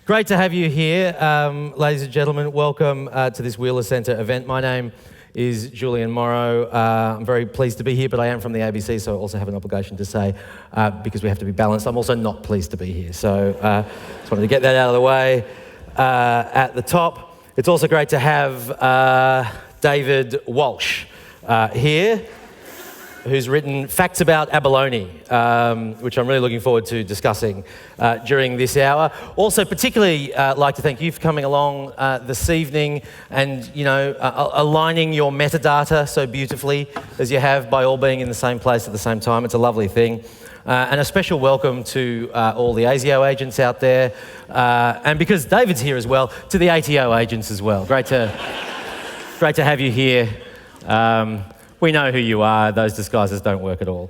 Great to have you here, ladies and gentlemen. Welcome to this Wheeler Centre event. My name is Julian Morrow. I'm very pleased to be here, but I am from the ABC, so I also have an obligation to say, because we have to be balanced, I'm also not pleased to be here. So just wanted to get that out of the way at the top. It's also great to have David Walsh here, who's written Facts About Abalone, which I'm really looking forward to discussing during this hour. Also, particularly like to thank you for coming along this evening and, you know, aligning your metadata so beautifully as you have by all being in the same place at the same time. It's a lovely thing. And a special welcome to all the ASIO agents out there. And because David's here as well, to the ATO agents as well. Great to have you here. We know who you are. Those disguises don't work at all.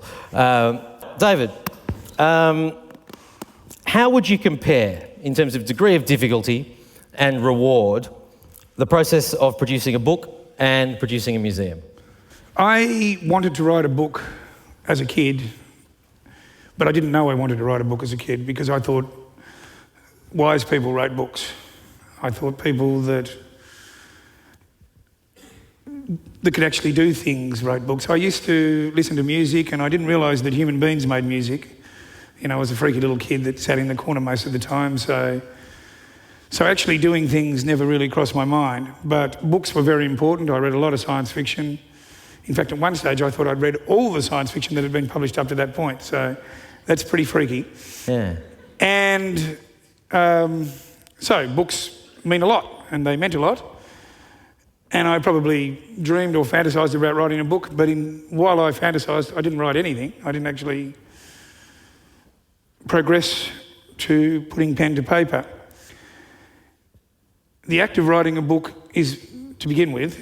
David, how would you compare, in terms of degree of difficulty and reward, the process of producing a book and producing a museum? I wanted to write a book as a kid, but I didn't know I wanted to write a book as a kid because I thought wise people wrote books. I thought people that could actually do things wrote books. I used to listen to music and I didn't realise that human beings made music. You know, I was a freaky little kid that sat in the corner most of the time, so actually doing things never really crossed my mind. But books were very important. I read a lot of science fiction. In fact, at one stage I thought I'd read all the science fiction that had been published up to that point, so that's pretty freaky. Yeah. And so books mean a lot, and they meant a lot. And I probably dreamed or fantasised about writing a book, but while I fantasised, I didn't write anything. I didn't actually progress to putting pen to paper. The act of writing a book is, to begin with,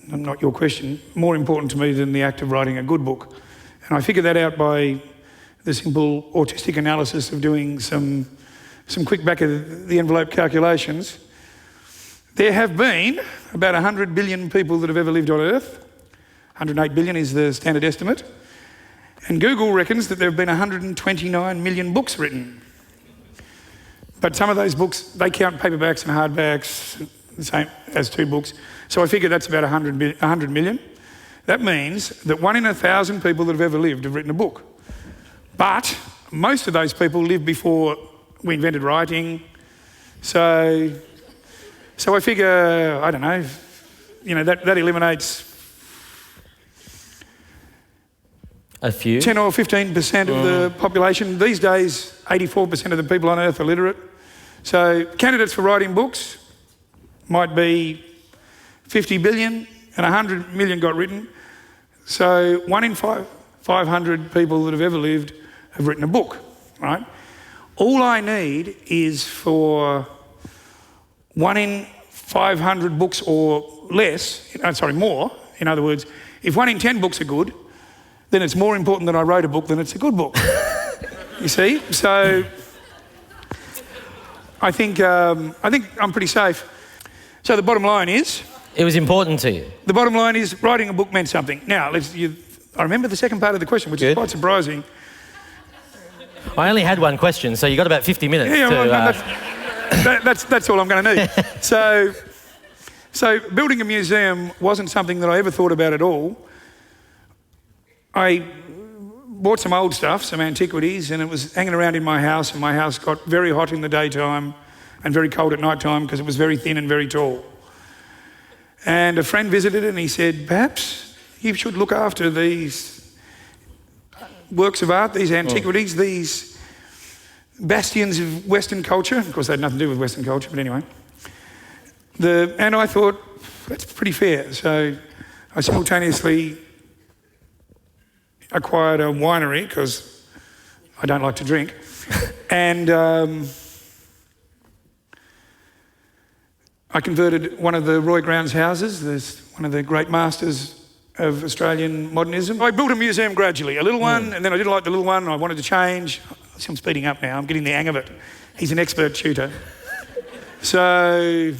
not your question, more important to me than the act of writing a good book. And I figured that out by the simple autistic analysis of doing some quick back-of-the-envelope calculations. There have been about 100 billion people that have ever lived on Earth. 108 billion is the standard estimate. And Google reckons that there have been 129 million books written. But some of those books, they count paperbacks and hardbacks, the same as two books. So I figure that's about 100 million. That means that 1 in 1,000 people that have ever lived have written a book. But most of those people lived before we invented writing. So I figure, I don't know, you know, that eliminates a few 10 or 15% of the population. These days, 84% of the people on Earth are literate. So candidates for writing books might be 50 billion and 100 million got written. So 1 in 500 people that have ever lived have written a book, right? All I need is for 1 in 500 books or less, more. In other words, if 1 in 10 books are good, then it's more important that I wrote a book than it's a good book. You see? So I think I'm pretty safe. So the bottom line is... It was important to you. The bottom line is writing a book meant something. Now, I remember the second part of the question, which is quite surprising. I only had one question, so you got about 50 minutes that's all I'm going to need. So building a museum wasn't something that I ever thought about at all. I bought some old stuff, some antiquities, and it was hanging around in my house, and my house got very hot in the daytime and very cold at night time because it was very thin and very tall. And a friend visited and he said, perhaps you should look after these works of art, these antiquities, these bastions of Western culture. Of course, they had nothing to do with Western culture, but anyway. And I thought, that's pretty fair. So I simultaneously acquired a winery because I don't like to drink. And I converted one of the Roy Grounds houses, one of the great masters of Australian modernism. I built a museum gradually, a little one, and then I didn't like the little one, and I wanted to change. See, I'm speeding up now, I'm getting the hang of it. He's an expert tutor. The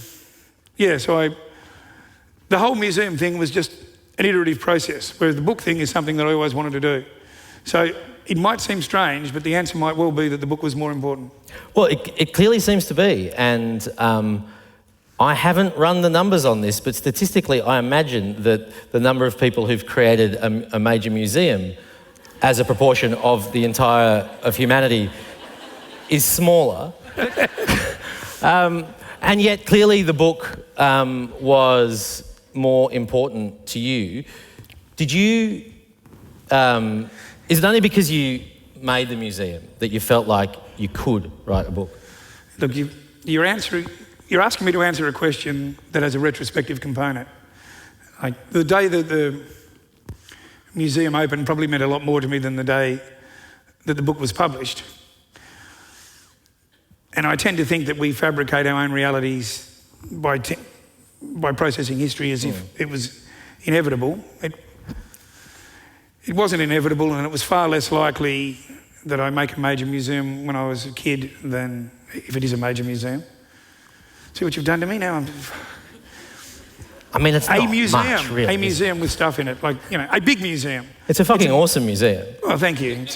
whole museum thing was just an iterative process, whereas the book thing is something that I always wanted to do. So it might seem strange, but the answer might well be that the book was more important. Well, it clearly seems to be, and I haven't run the numbers on this, but statistically I imagine that the number of people who've created a major museum as a proportion of the entire of humanity is smaller. And yet clearly the book was more important to you. Did you, is it only because you made the museum that you felt like you could write a book? Look, you're asking me to answer a question that has a retrospective component. Like, the day that the museum opened probably meant a lot more to me than the day that the book was published. And I tend to think that we fabricate our own realities by processing history as if it was inevitable. It wasn't inevitable, and it was far less likely that I make a major museum when I was a kid than if it is a major museum. See what you've done to me now? I mean, it's not a museum, much, really. A museum with stuff in it, like, you know, a big museum. It's a fucking awesome museum. Oh, thank you.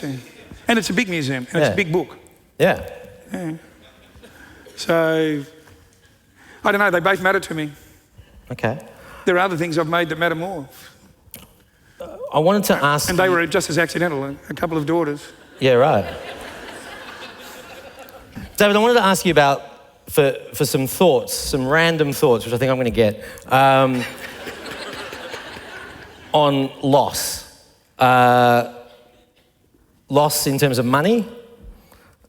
And it's a big museum, and it's a big book. Yeah. So, I don't know, they both matter to me. Okay. There are other things I've made that matter more. I wanted to ask And they were just as accidental, a couple of daughters. Yeah, right. David, I wanted to ask you about, for some thoughts, some random thoughts, which I think I'm going to get, on loss. Loss in terms of money,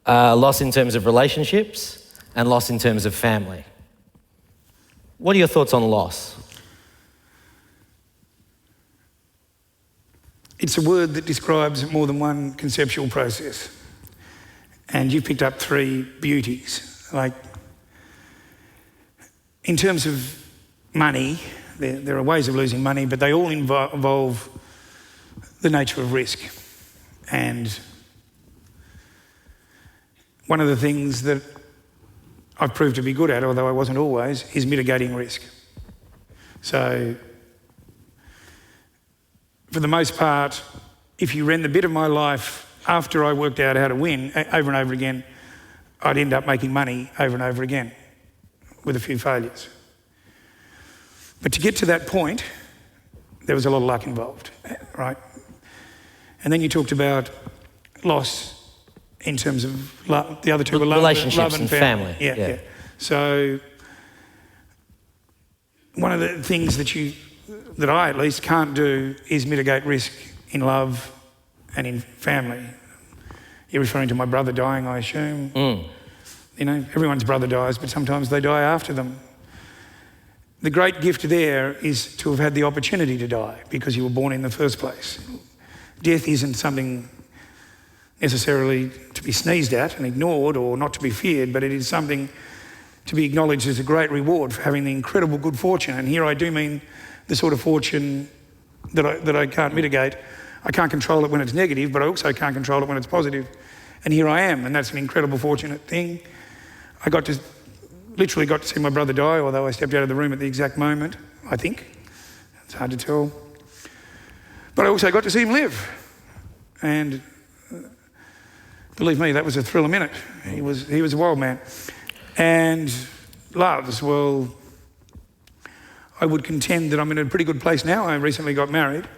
loss in terms of relationships, and loss in terms of family. What are your thoughts on loss? It's a word that describes more than one conceptual process. And you picked up three beauties. Like, in terms of money, there are ways of losing money, but they all involve the nature of risk. And one of the things that I've proved to be good at, although I wasn't always, is mitigating risk. So, for the most part, if you ran the bit of my life after I worked out how to win over and over again, I'd end up making money over and over again with a few failures. But to get to that point, there was a lot of luck involved, right? And then you talked about loss in terms of love. The other two were love, relationships and and family. Yeah. So one of the things that I at least can't do is mitigate risk in love and in family. You're referring to my brother dying, I assume. You know, everyone's brother dies, but sometimes they die after them. The great gift there is to have had the opportunity to die because you were born in the first place. Death isn't something necessarily to be sneezed at and ignored or not to be feared, but it is something to be acknowledged as a great reward for having the incredible good fortune. And here I do mean the sort of fortune that I can't mitigate. I can't control it when it's negative, but I also can't control it when it's positive. And here I am, and that's an incredible fortunate thing. I literally got to see my brother die, although I stepped out of the room at the exact moment, I think. It's hard to tell. But I also got to see him live. And believe me, that was a thrill a minute. He was a wild man. And loves, well, I would contend that I'm in a pretty good place now. I recently got married.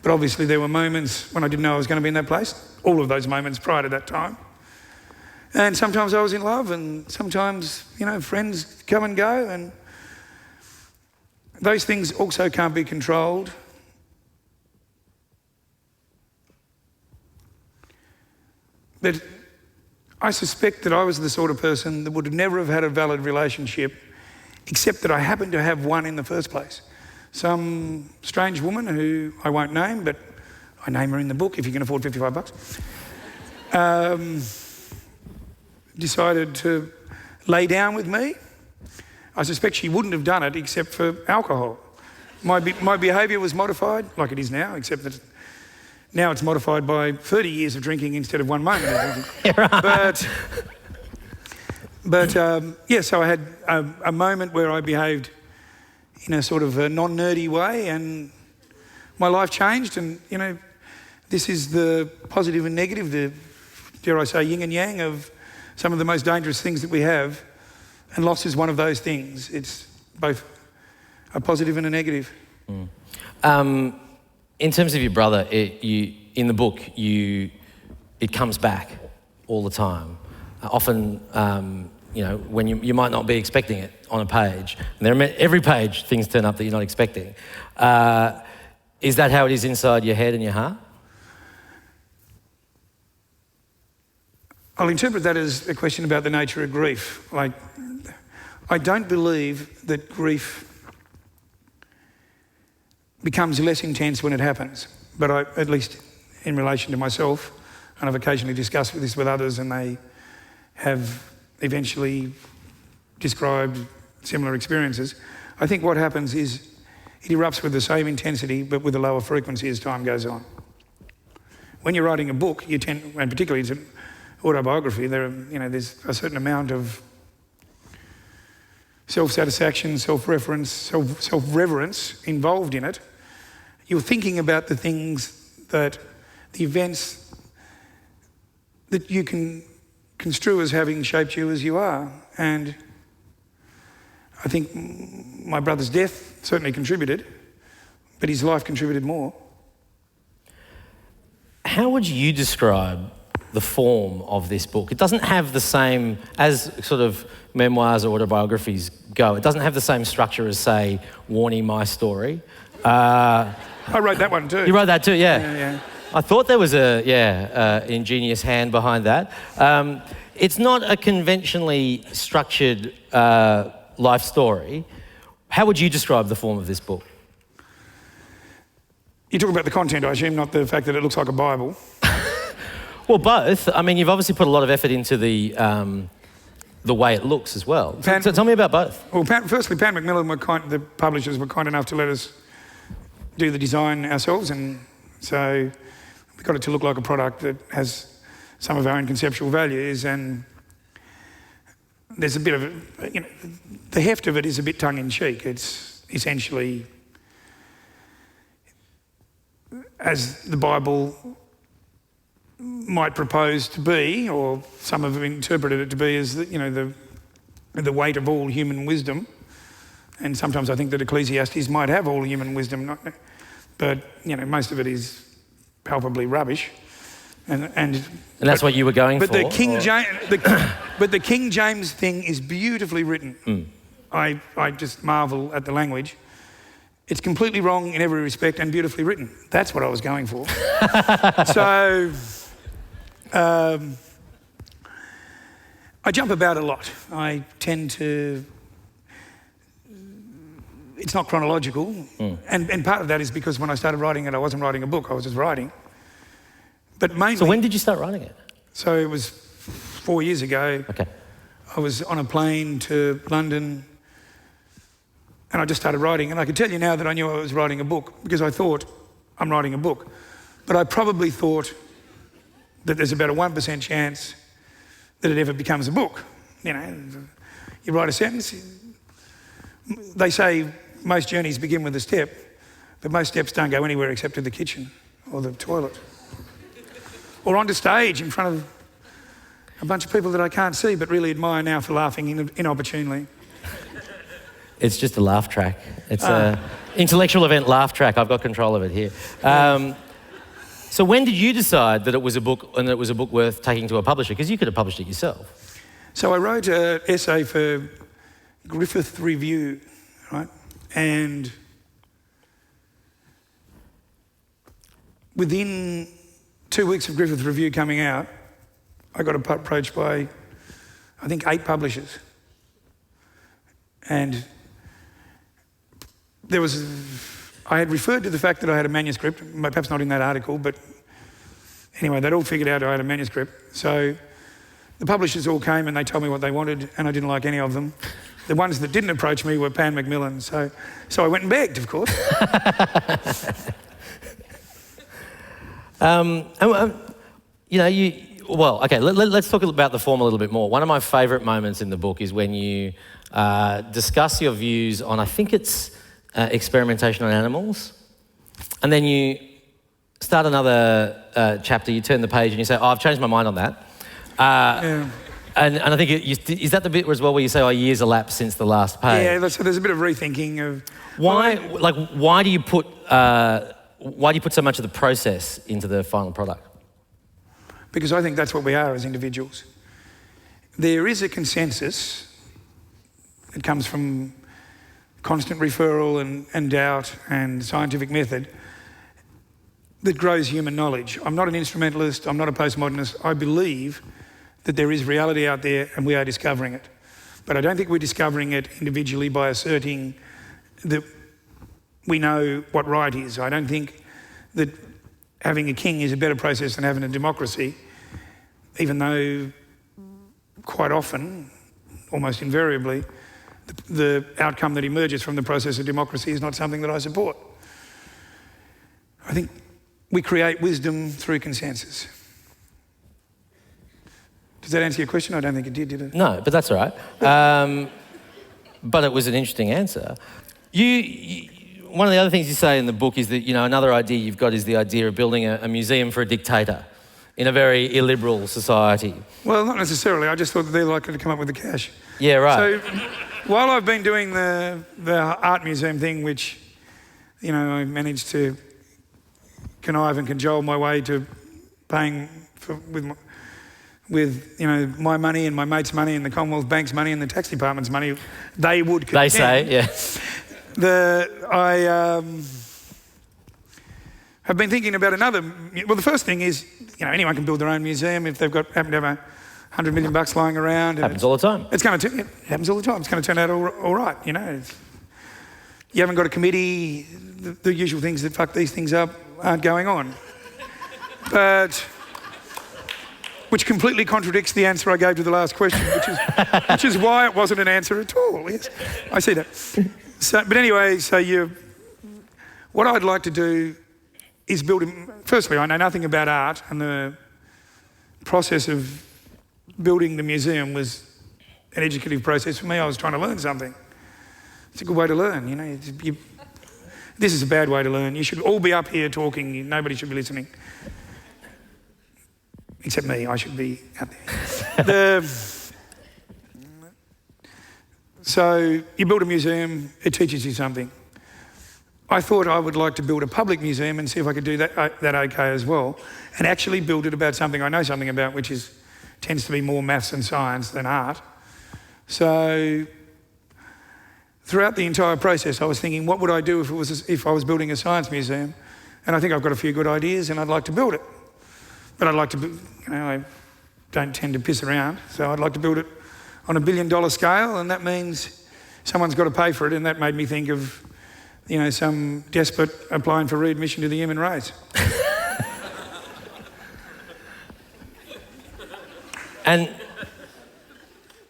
But obviously there were moments when I didn't know I was going to be in that place. All of those moments prior to that time. And sometimes I was in love, and sometimes, you know, friends come and go, and those things also can't be controlled. But I suspect that I was the sort of person that would never have had a valid relationship, except that I happened to have one in the first place. Some strange woman who I won't name, but I name her in the book if you can afford $55. Decided to lay down with me. I suspect she wouldn't have done it except for alcohol. My behaviour was modified, like it is now, except that now it's modified by 30 years of drinking instead of 1 moment of drinking. But so I had a moment where I behaved in a sort of a non-nerdy way, and my life changed. And, you know, this is the positive and negative, the, dare I say, yin and yang of some of the most dangerous things that we have, and loss is one of those things. It's both a positive and a negative. In terms of your brother, in the book, it comes back all the time. Often, when you might not be expecting it on a page. And every page, things turn up that you're not expecting. Is that how it is inside your head and your heart? I'll interpret that as a question about the nature of grief. Like, I don't believe that grief becomes less intense when it happens. But at least in relation to myself, and I've occasionally discussed this with others, and they have eventually described similar experiences. I think what happens is it erupts with the same intensity, but with a lower frequency as time goes on. When you're writing a book, you tend, and particularly it's an autobiography, there's a certain amount of self-satisfaction, self-reference, self-reverence involved in it. You're thinking about the events that you can construe as having shaped you as you are. And I think my brother's death certainly contributed, but his life contributed more. How would you describe the form of this book? It doesn't have the same, as sort of memoirs or autobiographies go, it doesn't have the same structure as, say, Warnie, My Story. I wrote that one too. You wrote that too, yeah. Yeah. I thought there was a ingenious hand behind that. It's not a conventionally structured life story. How would you describe the form of this book? You talk about the content, I assume, not the fact that it looks like a Bible. Well, both. I mean, you've obviously put a lot of effort into the way it looks as well. So tell me about both. Well, firstly, Pan Macmillan, the publishers, were kind enough to let us do the design ourselves, and so we got it to look like a product that has some of our own conceptual values, and there's a bit of the heft of it is a bit tongue-in-cheek. It's essentially, as the Bible might propose to be, or some have interpreted it to be, as the weight of all human wisdom. And sometimes I think that Ecclesiastes might have all human wisdom, but most of it is palpably rubbish. And that's what you were going for. But the King James thing is beautifully written. I just marvel at the language. It's completely wrong in every respect and beautifully written. That's what I was going for. So I jump about a lot. I tend to. It's not chronological, and part of that is because when I started writing it, I wasn't writing a book. I was just writing. But mainly. So when did you start writing it? So it was 4 years ago. Okay. I was on a plane to London, and I just started writing. And I could tell you now that I knew I was writing a book because I thought I'm writing a book. But I probably thought that there's about a 1% chance that it ever becomes a book. You write a sentence. They say most journeys begin with a step, but most steps don't go anywhere except to the kitchen or the toilet. Or onto stage in front of a bunch of people that I can't see but really admire now for laughing inopportunely. It's just a laugh track. It's an intellectual event laugh track. I've got control of it here. So when did you decide that it was a book and that it was a book worth taking to a publisher? Because you could have published it yourself. So I wrote an essay for Griffith Review, right? And within 2 weeks of Griffith Review coming out, I got approached by, I think, 8 publishers. And I had referred to the fact that I had a manuscript, perhaps not in that article, but anyway, they'd all figured out I had a manuscript. So the publishers all came and they told me what they wanted, and I didn't like any of them. The ones that didn't approach me were Pan Macmillan, so I went and begged, of course. Let's talk about the form a little bit more. One of my favourite moments in the book is when you discuss your views on, I think it's experimentation on animals, and then you start another chapter, you turn the page and you say, oh, I've changed my mind on that. Yeah. And I think, is that the bit as well where you say, oh, years elapsed since the last page? Yeah, so there's a bit of rethinking of... Why do you put so much of the process into the final product? Because I think that's what we are as individuals. There is a consensus. It comes from constant referral and doubt and scientific method that grows human knowledge. I'm not an instrumentalist, I'm not a postmodernist. I believe that there is reality out there and we are discovering it. But I don't think we're discovering it individually by asserting that we know what right is. I don't think that having a king is a better process than having a democracy, even though quite often, almost invariably, the outcome that emerges from the process of democracy is not something that I support. I think we create wisdom through consensus. Does that answer your question? I don't think it did it? No, but that's all right. But it was an interesting answer. One of the other things you say in the book is that, another idea you've got is the idea of building a museum for a dictator in a very illiberal society. Well, not necessarily. I just thought that they're likely to come up with the cash. Yeah, right. So while I've been doing the art museum thing, which, I managed to connive and cajole my way to paying with my money and my mate's money and the Commonwealth Bank's money and the tax department's money, they would contend. They say, yeah. I have been thinking about another. Well, the first thing is, anyone can build their own museum if they've happen to have $100 million lying around. Happens all the time. It happens all the time. It's going to turn out all right. You haven't got a committee. The usual things that fuck these things up aren't going on. Which completely contradicts the answer I gave to the last question, which is why it wasn't an answer at all. Yes, I see that. But anyway, what I'd like to do is build. Firstly, I know nothing about art, and the process of building the museum was an educative process for me. I was trying to learn something. It's a good way to learn, This is a bad way to learn. You should all be up here talking. Nobody should be listening. Except me, I should be out there. So you build a museum, it teaches you something. I thought I would like to build a public museum and see if I could do that okay as well, and actually build it about something I know something about, which tends to be more maths and science than art. So throughout the entire process, I was thinking, what would I do if I was building a science museum? And I think I've got a few good ideas and I'd like to build it. But I'd like to, I don't tend to piss around, so I'd like to build it on $1 billion scale, and that means someone's got to pay for it, and that made me think of, some despot applying for readmission to the human race. And,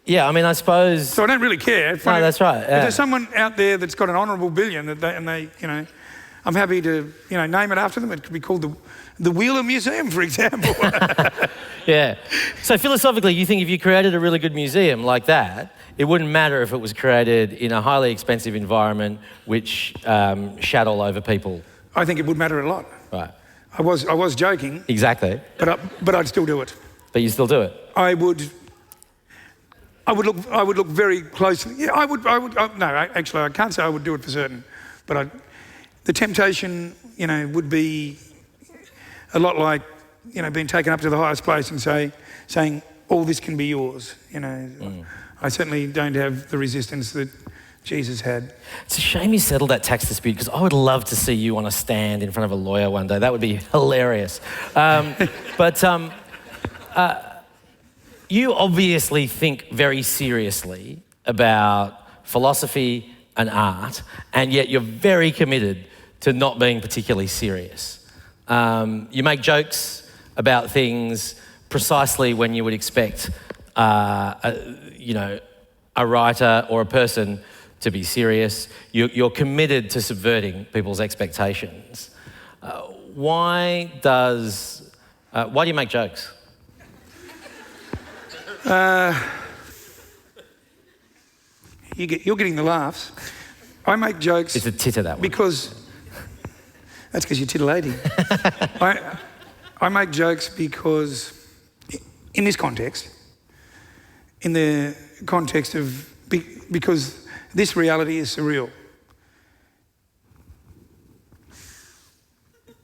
yeah, I suppose... So I don't really care. No, that's right. If there's someone out there that's got an honourable billion, I'm happy to, name it after them. It could be called the Wheeler Museum, for example. Yeah. So philosophically, you think if you created a really good museum like that, it wouldn't matter if it was created in a highly expensive environment which shat all over people? I think it would matter a lot. Right. I was joking. Exactly. But I'd still do it. But you still do it? I would look very closely. Yeah, I would. No, actually, I can't say I would do it for certain. But the temptation, would be a lot like, being taken up to the highest place and saying, all this can be yours. I certainly don't have the resistance that Jesus had. It's a shame you settled that tax dispute, because I would love to see you on a stand in front of a lawyer one day. That would be hilarious. You obviously think very seriously about philosophy and art, and yet you're very committed to not being particularly serious. You make jokes about things precisely when you would expect, a writer or a person to be serious. You're committed to subverting people's expectations. Why do you make jokes? You're getting the laughs. I make jokes. It's a titter, that one. Because That's because you're titillating. I make jokes because, in this context, in the context of, because this reality is surreal.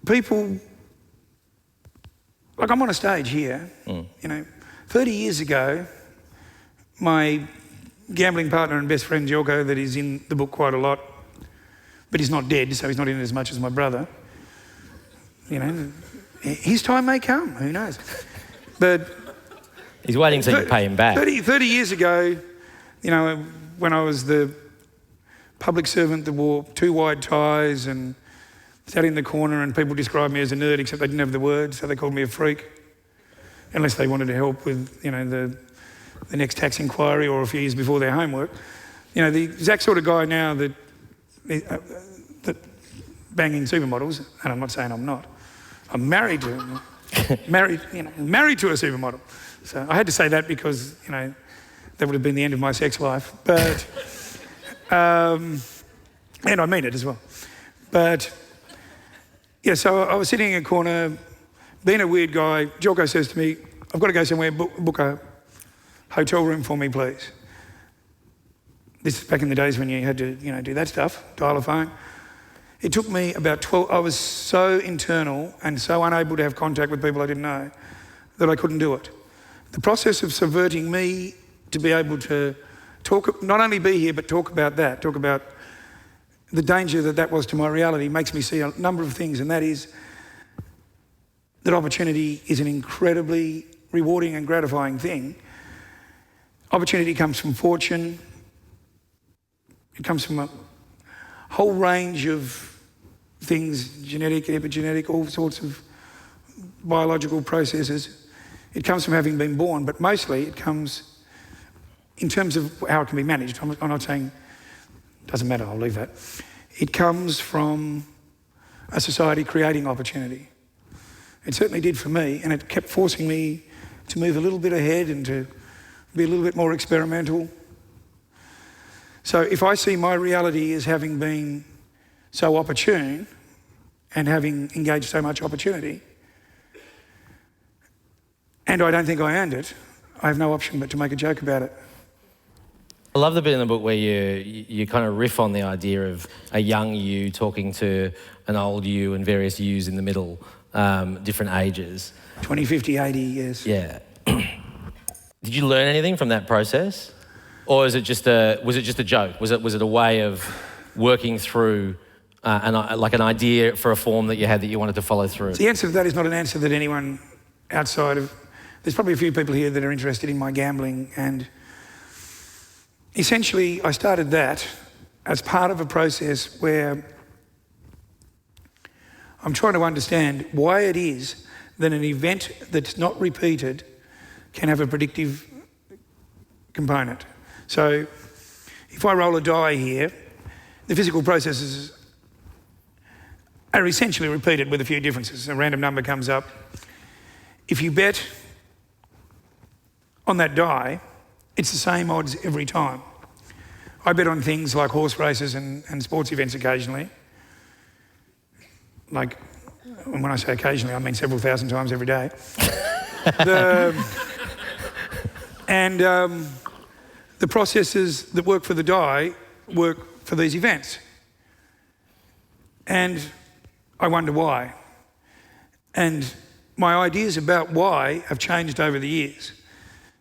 People, like I'm on a stage here, 30 years ago, my gambling partner and best friend Jorko, that is in the book quite a lot, but he's not dead, so he's not in it as much as my brother. His time may come, who knows? But he's waiting till you pay him back. 30 years ago, when I was the public servant that wore 2 wide ties and sat in the corner, and people described me as a nerd, except they didn't have the words, so they called me a freak, unless they wanted to help with, the next tax inquiry or a few years before their homework. The exact sort of guy now that banging supermodels, and I'm not saying I'm not. I'm married to married to a supermodel. So I had to say that because, that would have been the end of my sex life. But, and I mean it as well. But, yeah, so I was sitting in a corner, being a weird guy. Jorko says to me, I've got to go somewhere, book a hotel room for me, please. This is back in the days when you had to, do that stuff, dial a phone. It took me about 12, I was so internal and so unable to have contact with people I didn't know that I couldn't do it. The process of subverting me to be able to talk, not only be here, but talk about the danger that was to my reality, makes me see a number of things, and that is that opportunity is an incredibly rewarding and gratifying thing. Opportunity comes from fortune. It comes from a whole range of things, genetic, epigenetic, all sorts of biological processes. It comes from having been born, but mostly it comes in terms of how it can be managed. I'm not saying it doesn't matter, I'll leave that. It comes from a society creating opportunity. It certainly did for me, and it kept forcing me to move a little bit ahead and to be a little bit more experimental. So if I see my reality as having been so opportune and having engaged so much opportunity, and I don't think I earned it, I have no option but to make a joke about it. I love the bit in the book where you kind of riff on the idea of a young you talking to an old you and various yous in the middle, different ages. 20, 50, 80 years. Yeah. Did you learn anything from that process? Or was it just a joke? Was it a way of working through an idea for a form that you had that you wanted to follow through? The answer to that is not an answer that anyone outside of... There's probably a few people here that are interested in my gambling, and essentially I started that as part of a process where I'm trying to understand why it is that an event that's not repeated can have a predictive component. So if I roll a die here, the physical processes are essentially repeated with a few differences. A random number comes up. If you bet on that die, it's the same odds every time. I bet on things like horse races and sports events occasionally. Like, when I say occasionally, I mean several thousand times every day. The processes that work for the die work for these events. And I wonder why. And my ideas about why have changed over the years.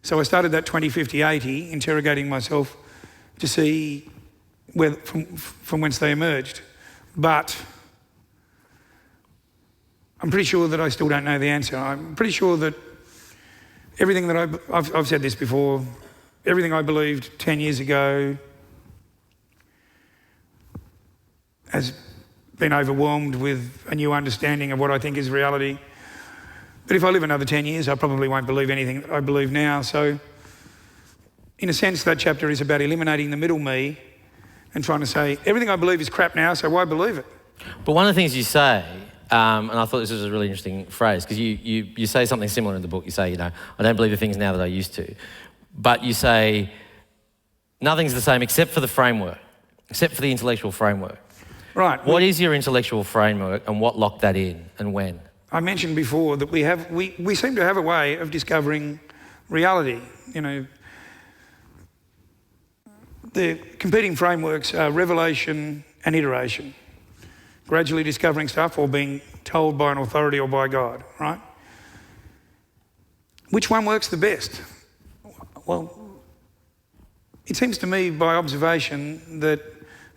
So I started that 20, 50, 80, interrogating myself to see where, from whence they emerged. But I'm pretty sure that I still don't know the answer. I'm pretty sure that everything that I've said this before, everything I believed 10 years ago has been overwhelmed with a new understanding of what I think is reality. But if I live another 10 years, I probably won't believe anything that I believe now. So in a sense, that chapter is about eliminating the middle me and trying to say, everything I believe is crap now, so why believe it? But one of the things you say, and I thought this was a really interesting phrase, because you say something similar in the book. You say, I don't believe the things now that I used to. But you say, nothing's the same except for the framework, except for the intellectual framework. Right. What is your intellectual framework and what locked that in and when? I mentioned before that we seem to have a way of discovering reality. You know, the competing frameworks are revelation and iteration. Gradually discovering stuff or being told by an authority or by God, right? Which one works the best? Well, it seems to me by observation that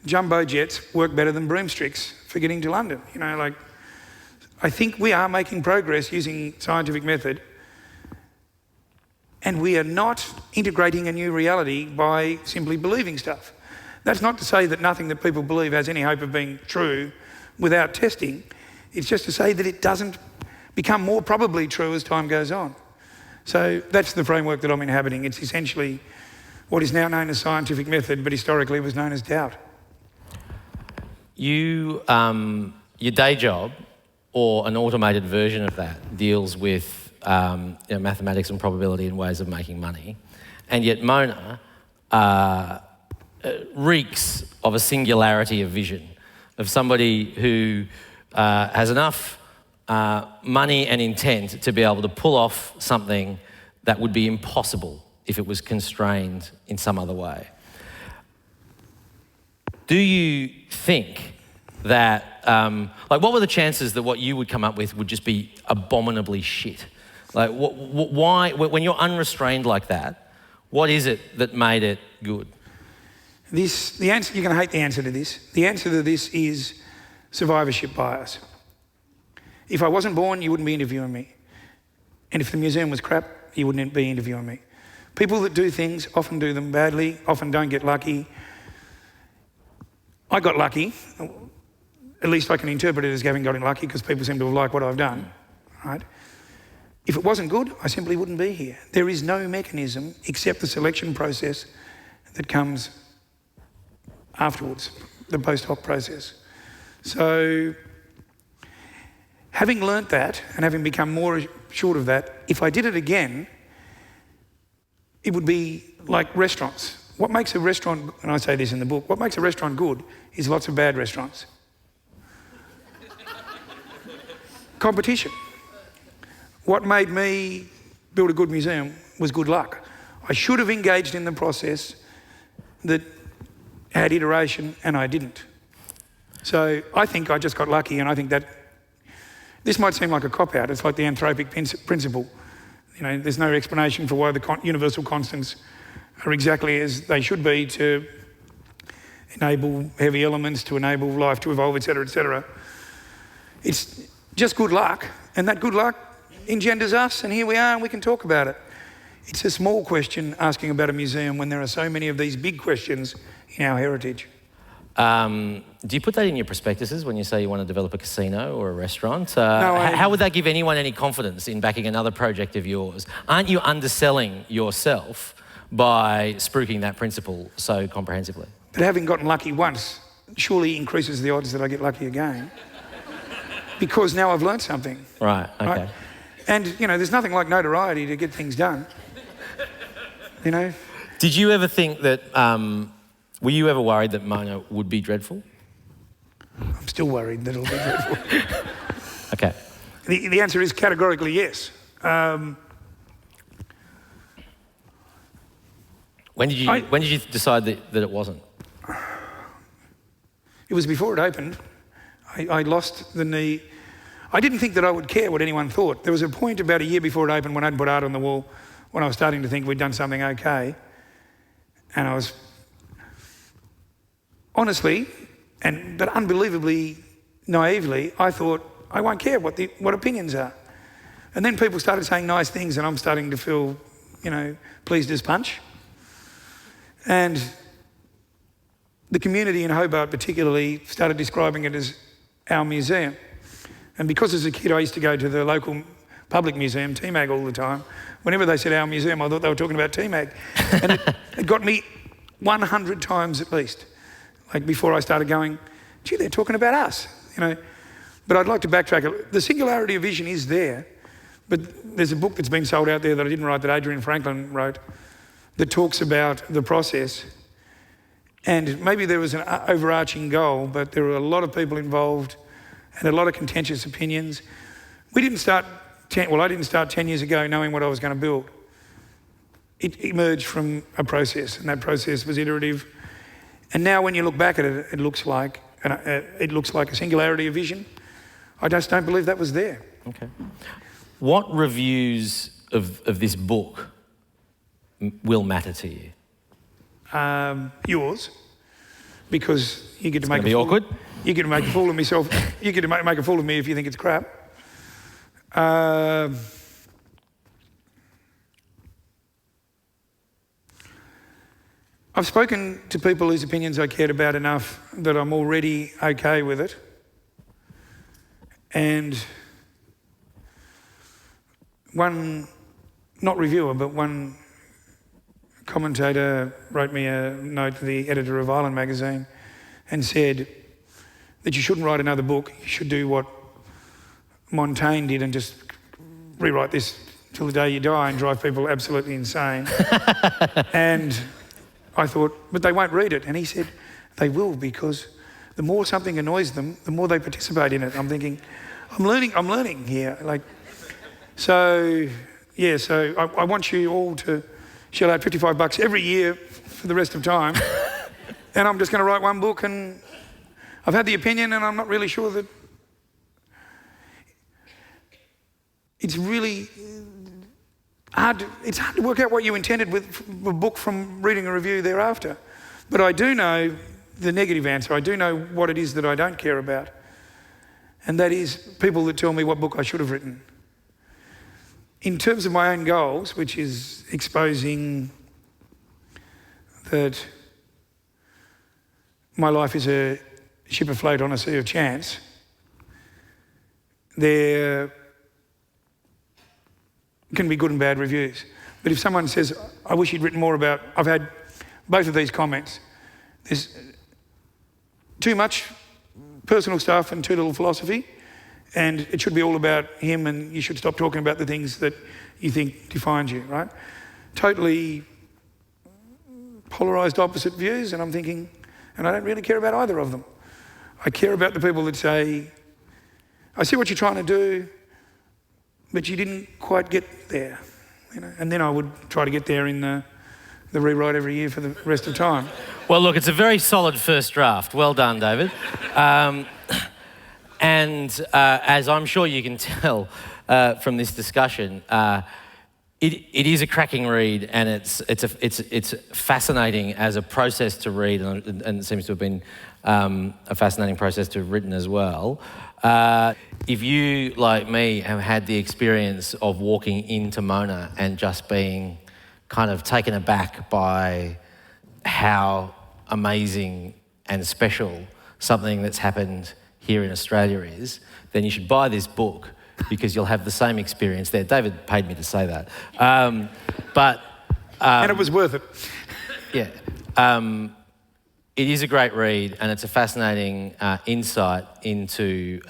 jumbo jets work better than broomsticks for getting to London. You know, like, I think we are making progress using scientific method, and we are not integrating a new reality by simply believing stuff. That's not to say that nothing that people believe has any hope of being true without testing. It's just to say that it doesn't become more probably true as time goes on. So that's the framework that I'm inhabiting. It's essentially what is now known as scientific method, but historically was known as doubt. Your day job, or an automated version of that, deals with mathematics and probability and ways of making money. And yet Mona reeks of a singularity of vision, of somebody who has enough money and intent to be able to pull off something that would be impossible if it was constrained in some other way. Do you think that, what were the chances that what you would come up with would just be abominably shit? Like, why, when you're unrestrained like that, what is it that made it good? The answer, you're going to hate the answer to this. The answer to this is survivorship bias. If I wasn't born, you wouldn't be interviewing me. And if the museum was crap, you wouldn't be interviewing me. People that do things often do them badly, often don't get lucky. I got lucky. At least I can interpret it as having gotten lucky because people seem to have liked what I've done, right? If it wasn't good, I simply wouldn't be here. There is no mechanism except the selection process that comes afterwards, the post hoc process. So, having learnt that and having become more assured of that, if I did it again, it would be like restaurants. What makes a restaurant, and I say this in the book, what makes a restaurant good is lots of bad restaurants. Competition. What made me build a good museum was good luck. I should have engaged in the process that had iteration, and I didn't. So I think I just got lucky, and I think that this might seem like a cop-out. It's like the anthropic principle. You know, there's no explanation for why the universal constants are exactly as they should be to enable heavy elements, to enable life to evolve, etc., etc. It's just good luck, and that good luck engenders us, and here we are, and we can talk about it. It's a small question asking about a museum when there are so many of these big questions in our heritage. Do you put that in your prospectuses when you say you want to develop a casino or a restaurant? No, how would that give anyone any confidence in backing another project of yours? Aren't you underselling yourself by spruiking that principle so comprehensively? But having gotten lucky once surely increases the odds that I get lucky again. Because now I've learned something. Right, okay. Right? And, you know, there's nothing like notoriety to get things done. You know? Did you ever think that, were you ever worried that Mona would be dreadful? I'm still worried that it'll be dreadful. Okay. The answer is categorically yes. When did you decide that it wasn't? It was before it opened. I lost the need. I didn't think that I would care what anyone thought. There was a point about a year before it opened when I'd put art on the wall, when I was starting to think we'd done something okay. And I was, honestly, but unbelievably naively, I thought, I won't care what opinions are. And then people started saying nice things and I'm starting to feel, you know, pleased as punch. And the community in Hobart particularly started describing it as our museum. And because as a kid I used to go to the local public museum, TMAG, all the time, whenever they said our museum, I thought they were talking about TMAG. And it got me 100 times at least, like before I started going, gee, they're talking about us, you know. But I'd like to backtrack. The singularity of vision is there, but there's a book that's been sold out there that I didn't write, that Adrian Franklin wrote, that talks about the process. And maybe there was an overarching goal, but there were a lot of people involved and a lot of contentious opinions. I didn't start 10 years ago knowing what I was going to build. It emerged from a process, and that process was iterative. And now when you look back at it, it looks like a singularity of vision. I just don't believe that was there. Okay. What reviews of this book will matter to you? Yours, because you get to make be awkward. You get to make a fool of myself. You get to make a fool of me if you think it's crap. I've spoken to people whose opinions I cared about enough that I'm already okay with it. And one, not reviewer, but one commentator wrote me a note to the editor of Island magazine and said that you shouldn't write another book. You should do what Montaigne did and just rewrite this till the day you die and drive people absolutely insane. And I thought, but they won't read it. And he said, they will, because the more something annoys them, the more they participate in it. I'm thinking, I'm learning here. So I want you all to shell out $55 every year for the rest of time. And I'm just going to write one book, and I've had the opinion, and I'm not really sure that it's really hard. It's hard to work out what you intended with a book from reading a review thereafter. But I do know the negative answer. I do know what it is that I don't care about. And that is people that tell me what book I should have written. In terms of my own goals, which is exposing that my life is a ship afloat on a sea of chance, there can be good and bad reviews. But if someone says, I wish you'd written more about, I've had both of these comments. There's too much personal stuff and too little philosophy, and it should be all about him, and you should stop talking about the things that you think defines you, right? Totally polarised opposite views, and I'm thinking, and I don't really care about either of them. I care about the people that say, I see what you're trying to do, but you didn't quite get there, and then I would try to get there in the rewrite every year for the rest of time. Well, look, it's a very solid first draft. Well done, David. And as I'm sure you can tell from this discussion, it is a cracking read, and it's fascinating as a process to read, and it seems to have been a fascinating process to have written as well. If you, like me, have had the experience of walking into Mona and just being kind of taken aback by how amazing and special something that's happened here in Australia is, then you should buy this book, because you'll have the same experience there. David paid me to say that. And it was worth it. Yeah. It is a great read, and it's a fascinating insight into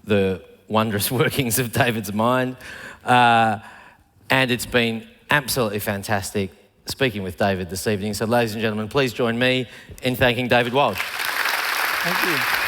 the wondrous workings of David's mind. And it's been absolutely fantastic speaking with David this evening. So, ladies and gentlemen, please join me in thanking David Walsh. Thank you.